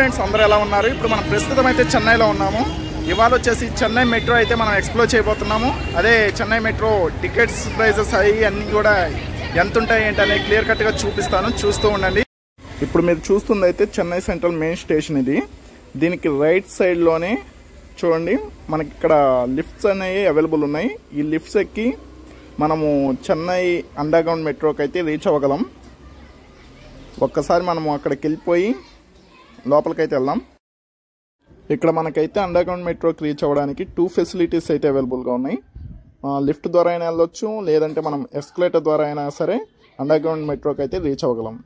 Friends, అందరూ ఎలా ఉన్నారు? ఇప్పుడు మనం ప్రస్తుతం అయితే చెన్నైలో ఉన్నాము. ఇవాళ వచ్చేసి చెన్నై మెట్రో అయితే మనం ఎక్స్ప్లోర్ చేయబోతున్నాము. అదే చెన్నై మెట్రో టికెట్స్ ప్రైజెస్ అన్నీ కూడా ఎంత ఉంటాయి ఏంటనే క్లియర్ కట్గా చూపిస్తాను, చూస్తూ ఉండండి. ఇప్పుడు మీరు చూస్తుంది అయితే చెన్నై సెంట్రల్ మెయిన్ స్టేషన్. ఇది దీనికి రైట్ సైడ్లోనే చూడండి, మనకి ఇక్కడ లిఫ్ట్స్ అనేవి అవైలబుల్ ఉన్నాయి. ఈ లిఫ్ట్స్ ఎక్కి మనము చెన్నై అండర్ గ్రౌండ్ మెట్రోకి అయితే రీచ్ అవ్వగలం. ఒక్కసారి మనము అక్కడికి వెళ్ళిపోయి లోపలికైతే వెళ్దాం. ఇక్కడ మనకైతే అండర్ గ్రౌండ్ మెట్రోకి రీచ్ అవ్వడానికి 2 ఫెసిలిటీస్ అయితే అవైలబుల్గా ఉన్నాయి. లిఫ్ట్ ద్వారా అయినా వెళ్ళొచ్చు, లేదంటే మనం ఎస్కలేటర్ ద్వారా అయినా సరే అండర్ గ్రౌండ్ మెట్రోకి అయితే రీచ్ అవ్వగలం.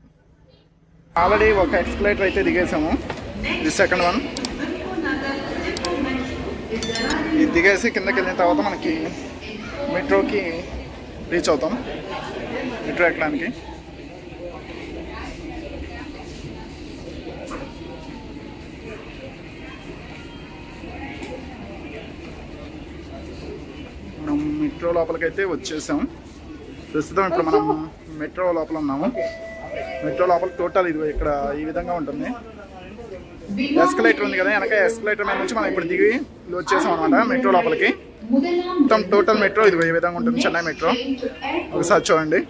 ఆల్రెడీ ఒక ఎస్కలేటర్ అయితే దిగేసాము, ఇది సెకండ్ వన్. ఇది దిగేసి కిందకి వెళ్ళిన తర్వాత మనకి మెట్రోకి రీచ్ అవుతాం, మెట్రో ఎక్కడానికి. మనం మెట్రో లోపలికైతే వచ్చేసాం. ప్రస్తుతం ఇప్పుడు మనం మెట్రో లోపల ఉన్నాము. మెట్రో లోపల టోటల్ ఇది ఇక్కడ ఈ విధంగా ఉంటుంది. ఎస్కలేటర్ ఉంది కదా, వెనక ఎస్కలేటర్ మీద నుంచి మనం ఇప్పుడు దిగి వచ్చేసాం అనమాట మెట్రో లోపలికి. మొత్తం టోటల్ మెట్రో ఇది ఈ విధంగా ఉంటుంది, చెన్నై మెట్రో. ఒకసారి చూడండి.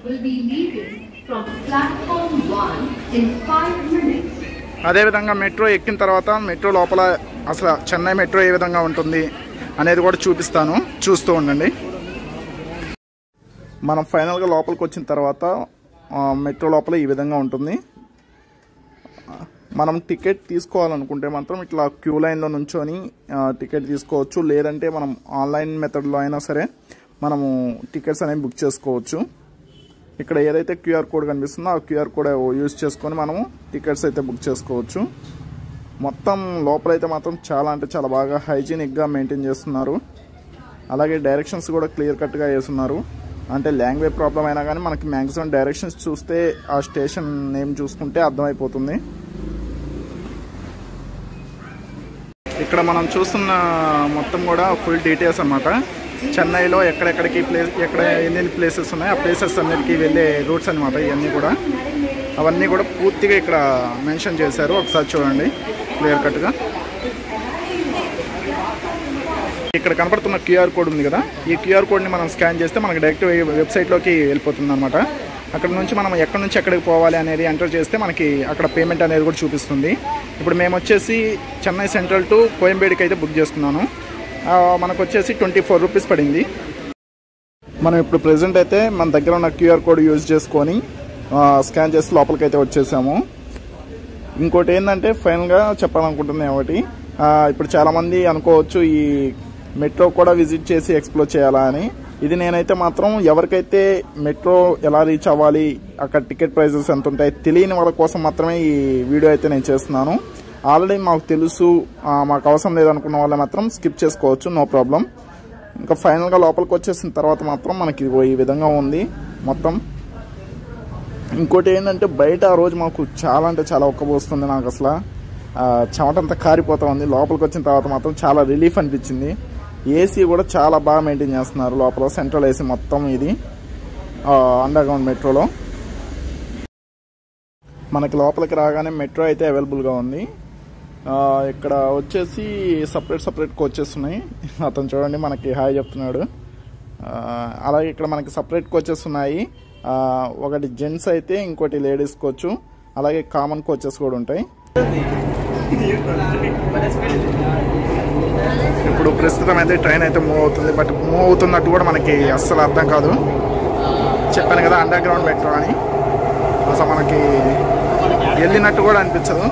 అదేవిధంగా మెట్రో ఎక్కిన తర్వాత మెట్రో లోపల అసలు చెన్నై మెట్రో ఏ విధంగా ఉంటుంది అనేది కూడా చూపిస్తాను, చూస్తూ ఉండండి. మనం ఫైనల్గా లోపలికి వచ్చిన తర్వాత మెట్రో లోపల ఈ విధంగా ఉంటుంది. మనం టికెట్ తీసుకోవాలనుకుంటే మాత్రం ఇట్లా క్యూ లైన్లో నుంచొని టికెట్ తీసుకోవచ్చు, లేదంటే మనం ఆన్లైన్ మెథడ్లో అయినా సరే మనము టికెట్స్ అనేవి బుక్ చేసుకోవచ్చు. ఇక్కడ ఏదైతే క్యూఆర్ కోడ్ కనిపిస్తుందో ఆ క్యూఆర్ కోడ్ యూజ్ చేసుకొని మనము టికెట్స్ అయితే బుక్ చేసుకోవచ్చు. మొత్తం లోపలైతే మాత్రం చాలా అంటే చాలా బాగా హైజీనిక్గా మెయింటైన్ చేస్తున్నారు. అలాగే డైరెక్షన్స్ కూడా క్లియర్ కట్గా వేస్తున్నారు. అంటే లాంగ్వేజ్ ప్రాబ్లం అయినా కానీ మనకి మ్యాక్సిమం డైరెక్షన్స్ చూస్తే ఆ స్టేషన్ నేమ్ చూసుకుంటే అర్థమైపోతుంది. ఇక్కడ మనం చూస్తున్న మొత్తం కూడా ఫుల్ డీటెయిల్స్ అన్నమాట. చెన్నైలో ఎక్కడెక్కడికి ఎక్కడ ఎన్ని ప్లేసెస్ ఉన్నాయి, ఆ ప్లేసెస్ అన్నిటికీ వెళ్ళే రూట్స్ అనమాట. ఇవన్నీ కూడా అవన్నీ కూడా పూర్తిగా ఇక్కడ మెన్షన్ చేశారు. ఒకసారి చూడండి క్లియర్ కట్గా. ఇక్కడ కనపడుతున్న క్యూఆర్ కోడ్ ఉంది కదా, ఈ క్యూఆర్ కోడ్ని మనం స్కాన్ చేస్తే మనకి డైరెక్ట్ వెబ్సైట్లోకి వెళ్ళిపోతుంది అనమాట. అక్కడ నుంచి మనం ఎక్కడి నుంచి ఎక్కడికి పోవాలి అనేది ఎంటర్ చేస్తే మనకి అక్కడ పేమెంట్ అనేది కూడా చూపిస్తుంది. ఇప్పుడు మేము వచ్చేసి చెన్నై సెంట్రల్ టు కోయంబేడుకి అయితే బుక్ చేసుకున్నాను. మనకు వచ్చేసి 24 రూపీస్ పడింది. మనం ఇప్పుడు ప్రెజెంట్ అయితే మన దగ్గర ఉన్న క్యూఆర్ కోడ్ యూజ్ చేసుకొని స్కాన్ చేసి లోపలికి అయితే వచ్చేసాము. ఇంకోటి ఏంటంటే ఫైనల్గా చెప్పాలనుకుంటుంది ఒకటి, ఇప్పుడు చాలామంది అనుకోవచ్చు ఈ మెట్రో కూడా విజిట్ చేసి ఎక్స్ప్లోర్ చేయాలా అని. ఇది నేనైతే మాత్రం ఎవరికైతే మెట్రో ఎలా రీచ్ అవ్వాలి, అక్కడ టికెట్ ప్రైజెస్ ఎంత ఉంటాయి తెలియని వాళ్ళ కోసం మాత్రమే ఈ వీడియో అయితే నేను చేస్తున్నాను. ఆల్రెడీ మాకు తెలుసు, మాకు అవసరం లేదనుకున్న వాళ్ళు మాత్రం స్కిప్ చేసుకోవచ్చు, నో ప్రాబ్లం. ఇంకా ఫైనల్గా లోపలికి వచ్చేసిన తర్వాత మాత్రం మనకి ఈ విధంగా ఉంది మొత్తం. ఇంకోటి ఏంటంటే బయట ఆ రోజు మాకు చాలా అంటే చాలా ఒక్కబోస్తుంది, నాకు అసలు చెమటంతా కారిపోతూ ఉంది. లోపలికి వచ్చిన తర్వాత మాత్రం చాలా రిలీఫ్ అనిపించింది. ఏసీ కూడా చాలా బాగా మెయింటైన్ చేస్తున్నారు లోపల, సెంట్రల్ ఏసీ మొత్తం. ఇది అండర్ గ్రౌండ్ మెట్రోలో మనకి లోపలికి రాగానే మెట్రో అయితే అవైలబుల్గా ఉంది. ఇక్కడ వచ్చేసి సపరేట్ కోచెస్ ఉన్నాయి. అతను చూడండి మనకి హాయ్ చెప్తున్నాడు. అలాగే ఇక్కడ మనకి సపరేట్ కోచెస్ ఉన్నాయి. ఒకటి జెంట్స్ అయితే, ఇంకోటి లేడీస్ కోచ్, అలాగే కామన్ కోచెస్ కూడా ఉంటాయి. ఇప్పుడు ప్రస్తుతం అయితే ట్రైన్ అయితే మూవ్ అవుతుంది, బట్ మూవ్ అవుతున్నట్టు కూడా మనకి అస్సలు అర్థం కాదు. చెప్పాను కదా అండర్ గ్రౌండ్ మెట్రో అని, అసలు మనకి వెళ్ళినట్టు కూడా అనిపించదు.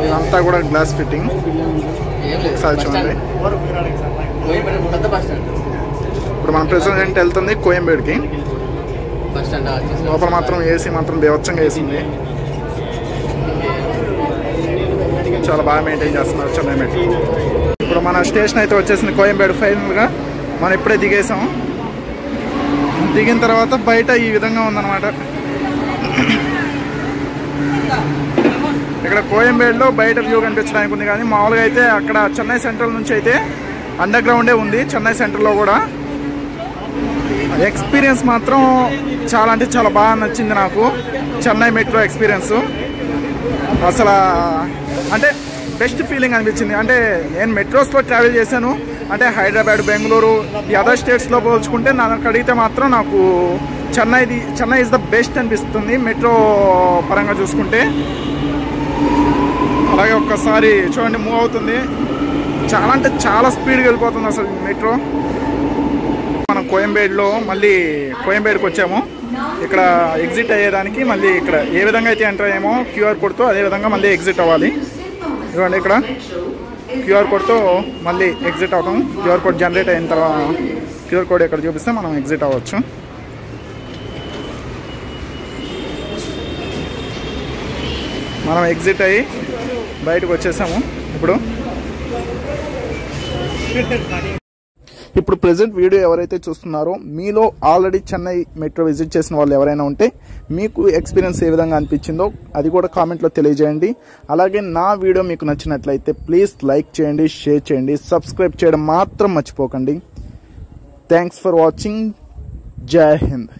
ఇదంతా కూడా గ్లాస్ ఫిట్టింగ్. ఒకసారి చూడండి. ఇప్పుడు మన ప్రెసిడెంట్ వెళ్తుంది కోయంబేడుకి. లోపల మాత్రం ఏసీ మాత్రం బీభత్సంగా వేసింది. చాలా బాగా మెయింటైన్ చేస్తున్నారు చెన్నై మెట్రో. ఇప్పుడు మన స్టేషన్ అయితే వచ్చేసింది కోయంబేడు. ఫైనల్గా మనం ఇప్పుడే దిగేసాం. దిగిన తర్వాత బయట ఈ విధంగా ఉందన్నమాట. ఇక్కడ కోయంబేడులో బయట వ్యూ కనిపించడానికి ఉంది, కానీ మామూలుగా అయితే అక్కడ చెన్నై సెంట్రల్ నుంచి అయితే అండర్ గ్రౌండే ఉంది. చెన్నై సెంట్రల్లో కూడా ఎక్స్పీరియన్స్ మాత్రం చాలా అంటే చాలా బాగా నచ్చింది నాకు చెన్నై మెట్రో ఎక్స్పీరియన్స్. అసలు అంటే బెస్ట్ ఫీలింగ్ అనిపించింది. అంటే నేను మెట్రోస్లో ట్రావెల్ చేశాను, అంటే హైదరాబాద్, బెంగళూరు, ఈ అదర్ స్టేట్స్లో పోల్చుకుంటే నాకు అడిగితే మాత్రం నాకు చెన్నై ఇస్ ద బెస్ట్ అనిపిస్తుంది మెట్రో పరంగా చూసుకుంటే. అలాగే ఒక్కసారి చూడండి మూవ్ అవుతుంది, చాలా అంటే చాలా స్పీడ్గా వెళ్ళిపోతుంది అసలు మెట్రో. మనం కోయంబేడులో మళ్ళీ కోయంబేడుకి వచ్చాము. ఇక్కడ ఎగ్జిట్ అయ్యేదానికి మళ్ళీ ఇక్కడ ఏ విధంగా అయితే ఎంటర్ అయ్యామో క్యూఆర్ కోడ్తో అదే విధంగా మళ్ళీ ఎగ్జిట్ అవ్వాలి. ఇదిగోండి ఇక్కడ క్యూఆర్ కోడ్తో మళ్ళీ ఎగ్జిట్ అవుతాం. క్యూఆర్ కోడ్ జనరేట్ అయిన తర్వాత క్యూఆర్ కోడ్ ఇక్కడ చూపిస్తే మనం ఎగ్జిట్ అవ్వచ్చు. మనం ఎగ్జిట్ అయ్యి బయటకు వచ్చేసాము. ఇప్పుడు ప్రెజెంట్ వీడియో ఎవరైతే చూస్తున్నారో మీలో ఆల్రెడీ చెన్నై మెట్రో విజిట్ చేసిన వాళ్ళు ఎవరైనా ఉంటే మీకు ఎక్స్పీరియన్స్ ఏ విధంగా అనిపించిందో అది కూడా కామెంట్లో తెలియజేయండి. అలాగే నా వీడియో మీకు నచ్చినట్లయితే ప్లీజ్ లైక్ చేయండి, షేర్ చేయండి, సబ్స్క్రైబ్ చేయడం మాత్రం మర్చిపోకండి. Thanks for watching. జై హింద్.